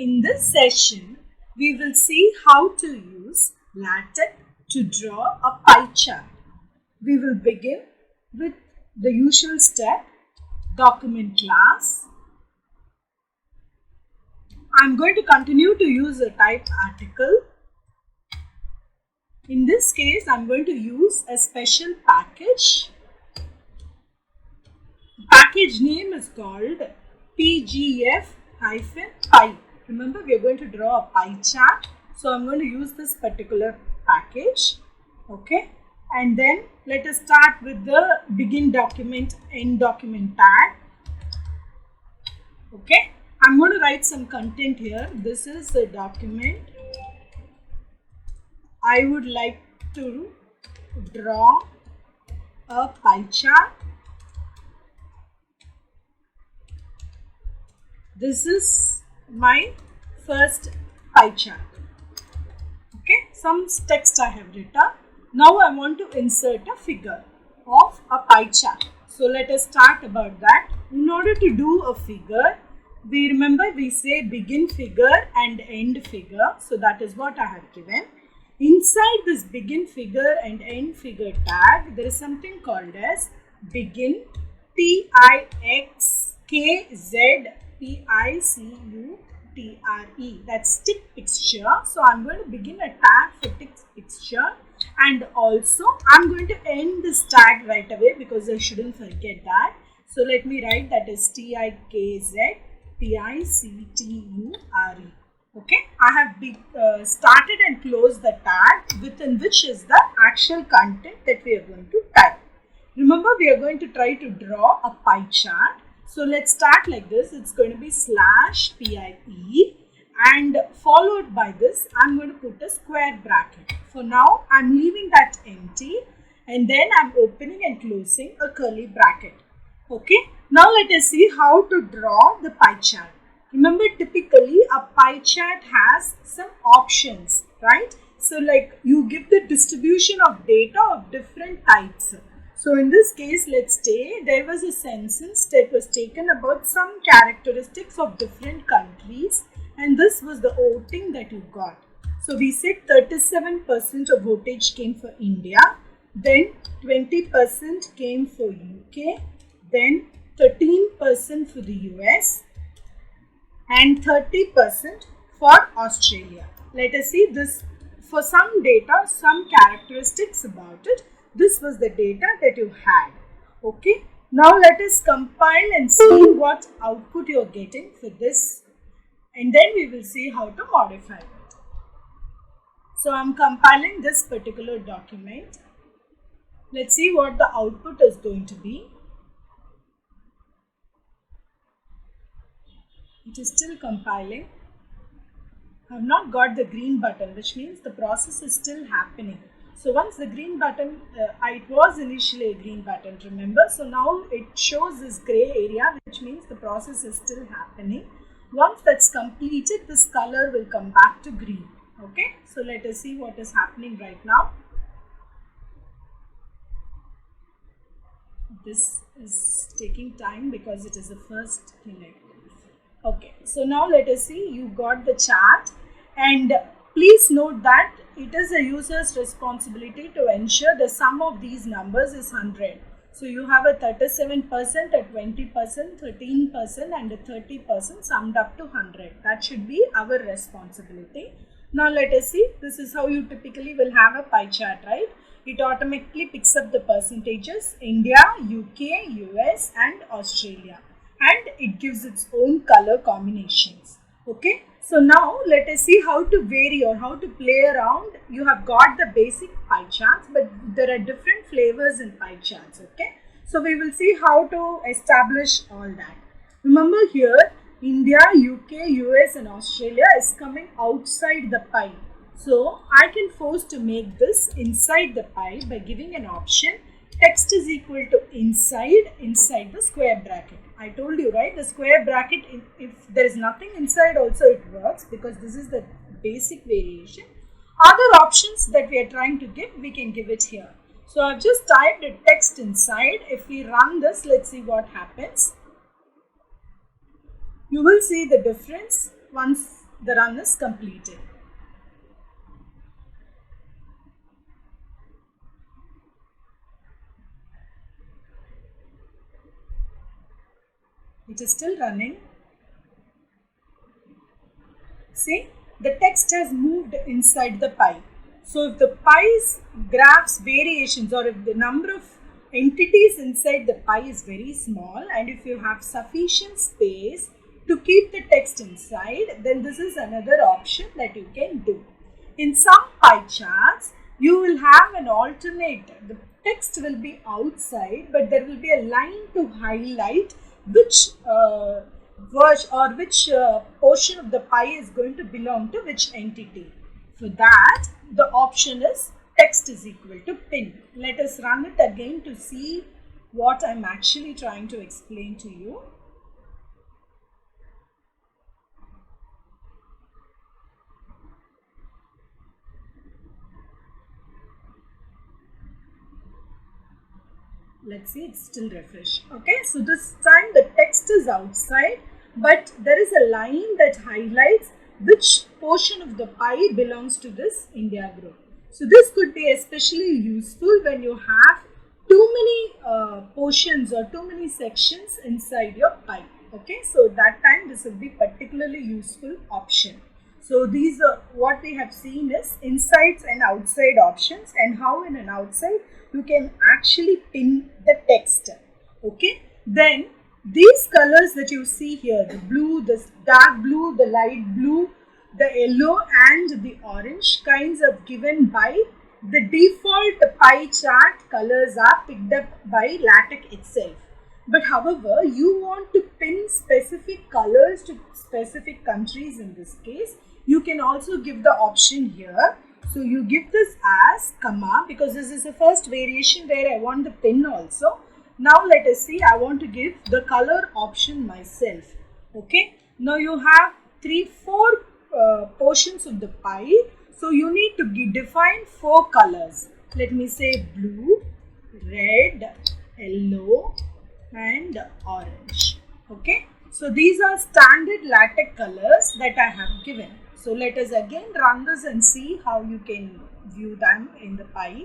In this session, we will see how to use LaTeX to draw a pie chart. We will begin with the usual step, document class. I am going to continue to use a type article. In this case, I am going to use a special package. The package name is called pgf-pie. Remember, we are going to draw a pie chart. So, I am going to use this particular package. Okay. And then let us start with the begin document, end document tag. Okay. I am going to write some content here. This is a document. I would like to draw a pie chart. This is my first pie chart. Okay, some text I have written. Now I want to insert a figure of a pie chart. So let us start about that. In order to do a figure, we say begin figure and end figure. So that is what I have given. Inside this begin figure and end figure tag, there is something called as begin TIXKZPICUTRE. That's tick picture. So I'm going to begin a tag for tick picture, and also I'm going to end this tag right away because I shouldn't forget that. So let me write that is TIKZPICTURE. Okay, I have started and closed the tag within which is the actual content that we are going to type. Remember, we are going to try to draw a pie chart. So let's start like this. It's going to be /PIE, and followed by this, I'm going to put a square bracket. For now, I'm leaving that empty, and then I'm opening and closing a curly bracket. Okay, now let us see how to draw the pie chart. Remember, typically a pie chart has some options, right? So like you give the distribution of data of different types. So in this case, let's say there was a census that was taken about some characteristics of different countries, and this was the voting that you got. So we said 37% of votage came for India, then 20% came for UK, then 13% for the US, and 30% for Australia. Let us see this for some data, some characteristics about it. This was the data that you had. Okay. Now let us compile and see what output you are getting for this, and then we will see how to modify it. So I am compiling this particular document. Let's see what the output is going to be. It is still compiling. I have not got the green button, which means the process is still happening. So once the green button, it was initially a green button, remember. So now it shows this gray area, which means the process is still happening. Once that's completed, this color will come back to green. Okay, so let us see what is happening right now. This is taking time because it is the first thing. Okay, so now let us see, you got the chart, and please note that it is a user's responsibility to ensure the sum of these numbers is 100. So you have a 37%, a 20%, 13% and a 30% summed up to 100. That should be our responsibility. Now let us see, this is how you typically will have a pie chart, right? It automatically picks up the percentages, India, UK, US and Australia. And it gives its own color combinations. Okay, so now let us see how to vary or how to play around. You have got the basic pie charts, but there are different flavors in pie charts. Okay, so we will see how to establish all that. Remember here, India, UK, US and Australia is coming outside the pie. So I can force to make this inside the pie by giving an option text is equal to inside the square bracket. I told you, right, the square bracket, if there is nothing inside also it works because this is the basic variation. Other options that we are trying to give, we can give it here. So I've just typed a text inside. If we run this, let's see what happens. You will see the difference once the run is completed. It is still running. See, the text has moved inside the pie. So if the pie's graphs variations, or if the number of entities inside the pie is very small, and if you have sufficient space to keep the text inside, then this is another option that you can do. In some pie charts, you will have an alternate. The text will be outside, but there will be a line to highlight which verse or which portion of the pie is going to belong to which entity. For that, the option is text is equal to pin. Let us run it again to see what I am actually trying to explain to you. Let's see, it's still refresh. Okay, so this time the text is outside, but there is a line that highlights which portion of the pie belongs to this India group. So this could be especially useful when you have too many portions or too many sections inside your pie. Okay, so that time this will be particularly useful option. So these are what we have seen is insides and outside options, and how in an outside you can actually pin the text. Okay, then these colors that you see here, the blue, the dark blue, the light blue, the yellow and the orange kinds of given by the default pie chart colors are picked up by LaTeX itself. But however, you want to pin specific colors to specific countries in this case, you can also give the option here. So you give this as comma, because this is the first variation where I want the pin also. Now let us see, I want to give the color option myself. Okay, now you have 4 portions of the pie. So you need to define 4 colors. Let me say blue, red, yellow and orange. Okay, so these are standard LaTeX colors that I have given. So let us again run this and see how you can view them in the pie.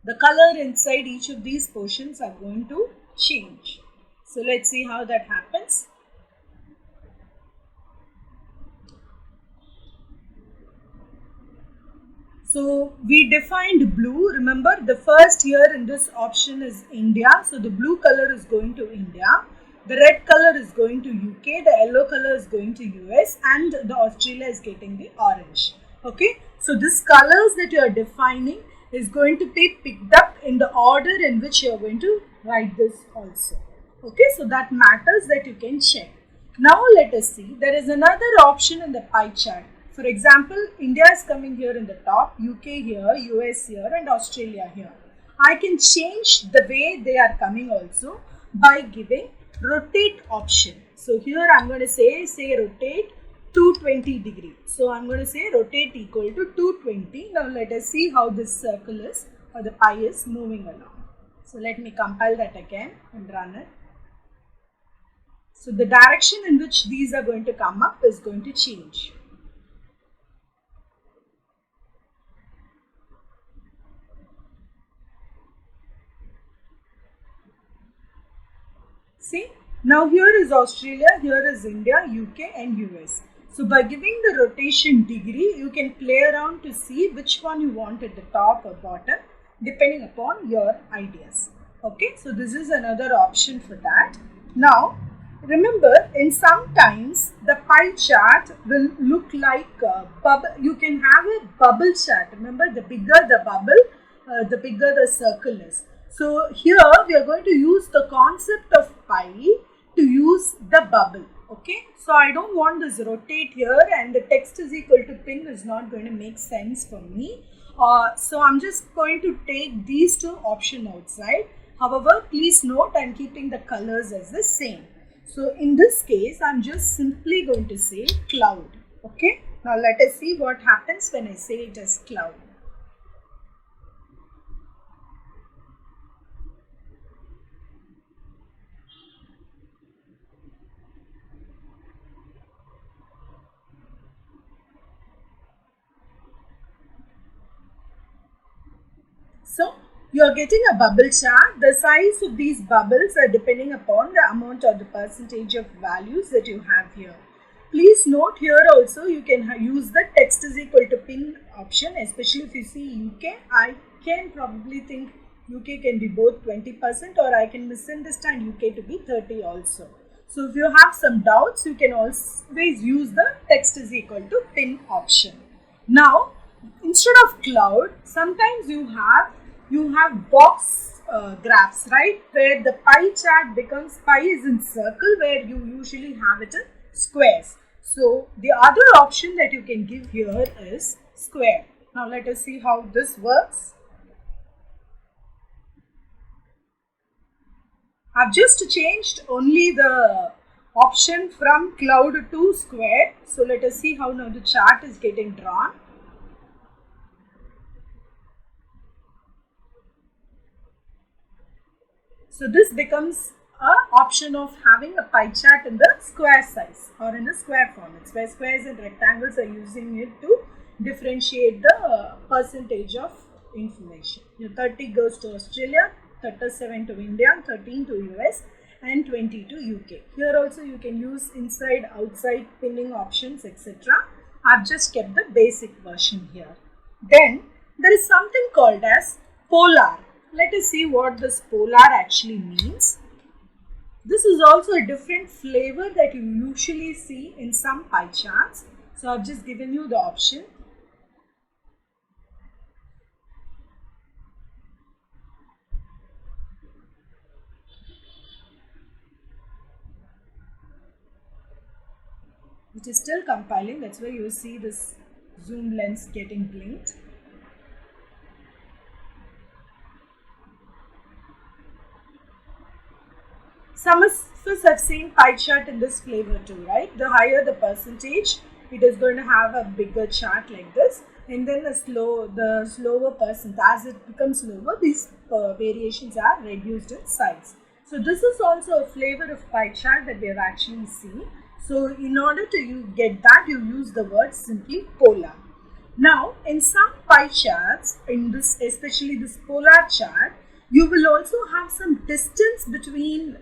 The color inside each of these portions are going to change. So let's see how that happens. So we defined blue. Remember, the first here in this option is India. So the blue color is going to India. The red color is going to UK. The yellow color is going to US. And the Australia is getting the orange. Okay. So this colors that you are defining is going to be picked up in the order in which you are going to write this also. Okay. So that matters, that you can check. Now let us see. There is another option in the pie chart. For example, India is coming here in the top, UK here, US here and Australia here. I can change the way they are coming also by giving rotate option. So here I am going to say rotate 220 degree. So I am going to say rotate equal to 220. Now let us see how this circle is, or the pie is moving along. So let me compile that again and run it. So the direction in which these are going to come up is going to change. See, now here is Australia, here is India, UK and US. So by giving the rotation degree, you can play around to see which one you want at the top or bottom, depending upon your ideas. Okay, so this is another option for that. Now, remember, in sometimes the pie chart will look like a bubble. You can have a bubble chart. Remember, the bigger the bubble, the bigger the circle is. So here we are going to use the concept of pie to use the bubble. Okay, so I don't want this rotate here, and the text is equal to pin is not going to make sense for me. So I'm just going to take these 2 options outside. However, please note I'm keeping the colors as the same. So in this case, I'm just simply going to say cloud. Okay, now let us see what happens when I say it as cloud. So you are getting a bubble chart. The size of these bubbles are depending upon the amount or the percentage of values that you have here. Please note here also you can use the text is equal to pin option, especially if you see UK. I can probably think UK can be both 20% or I can misunderstand UK to be 30 also. So if you have some doubts, you can always use the text is equal to pin option. Now, instead of cloud, sometimes you have box graphs, right, where the pie chart becomes pie is in circle, where you usually have it in squares. So the other option that you can give here is square. Now let us see how this works. I've just changed only the option from cloud to square. So let us see how now the chart is getting drawn. So this becomes an option of having a pie chart in the square size or in the square formats, where squares and rectangles are using it to differentiate the percentage of information. 30 goes to Australia, 37 to India, 13 to US and 20 to UK. Here also you can use inside, outside, pinning options, etc. I've just kept the basic version here. Then there is something called as polar. Let us see what this polar actually means. This is also a different flavor that you usually see in some pie charts. So I've just given you the option. It is still compiling, that's why you see this zoom lens getting blinked. Some of us have seen pie chart in this flavor too, right? The higher the percentage, it is going to have a bigger chart like this, and then the slower percent, as it becomes lower, these variations are reduced in size. So this is also a flavor of pie chart that we have actually seen. So in order to get that, you use the word simply polar. Now, in some pie charts, in this, especially this polar chart, you will also have some distance between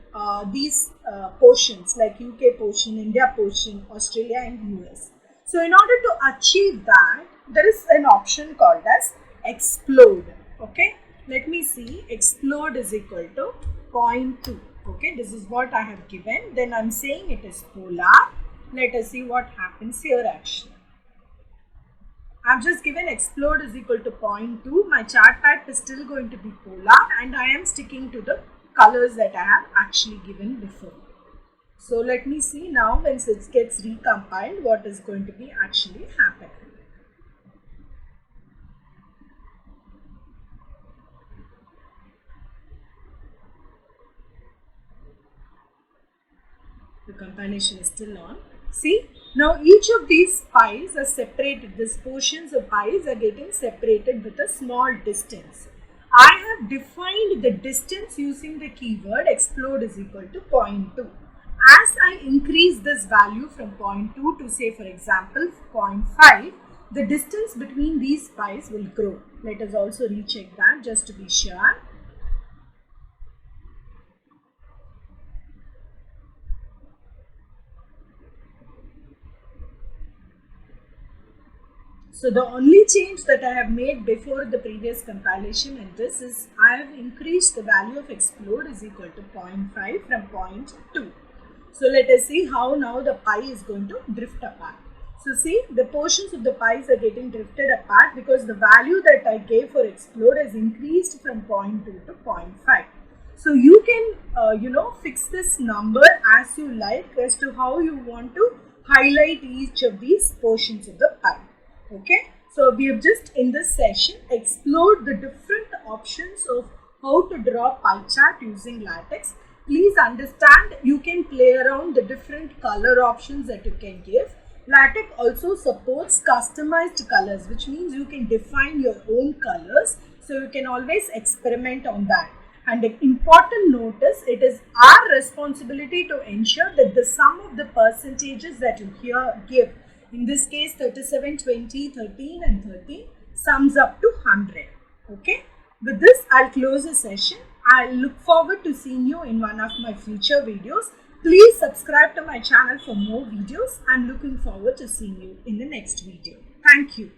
these portions, like UK portion, India portion, Australia and US. So in order to achieve that, there is an option called as explode. Okay, let me see. Explode is equal to 0.2. Okay, this is what I have given. Then I'm saying it is polar. Let us see what happens here actually. I've just given explode is equal to 0.2. My chart type is still going to be polar, and I am sticking to the colors that I have actually given before. So let me see now when it gets recompiled what is going to be actually happening. The compilation is still on. See, now each of these pies are separated. These portions of pies are getting separated with a small distance. I have defined the distance using the keyword explode is equal to 0.2. As I increase this value from 0.2 to say for example 0.5, the distance between these pies will grow. Let us also recheck that just to be sure. So the only change that I have made before the previous compilation in this is I have increased the value of explode is equal to 0.5 from 0.2. So let us see how now the pie is going to drift apart. So see, the portions of the pies are getting drifted apart because the value that I gave for explode has increased from 0.2 to 0.5. So you can fix this number as you like as to how you want to highlight each of these portions of the pie. Okay, so we have just in this session explored the different options of how to draw pie chart using LaTeX. Please understand you can play around the different color options that you can give. LaTeX also supports customized colors, which means you can define your own colors. So you can always experiment on that. And an important note is it is our responsibility to ensure that the sum of the percentages that you here give, in this case 37, 20, 13 and 13 sums up to 100. Okay. With this, I'll close the session. I look forward to seeing you in one of my future videos. Please subscribe to my channel for more videos. I'm looking forward to seeing you in the next video. Thank you.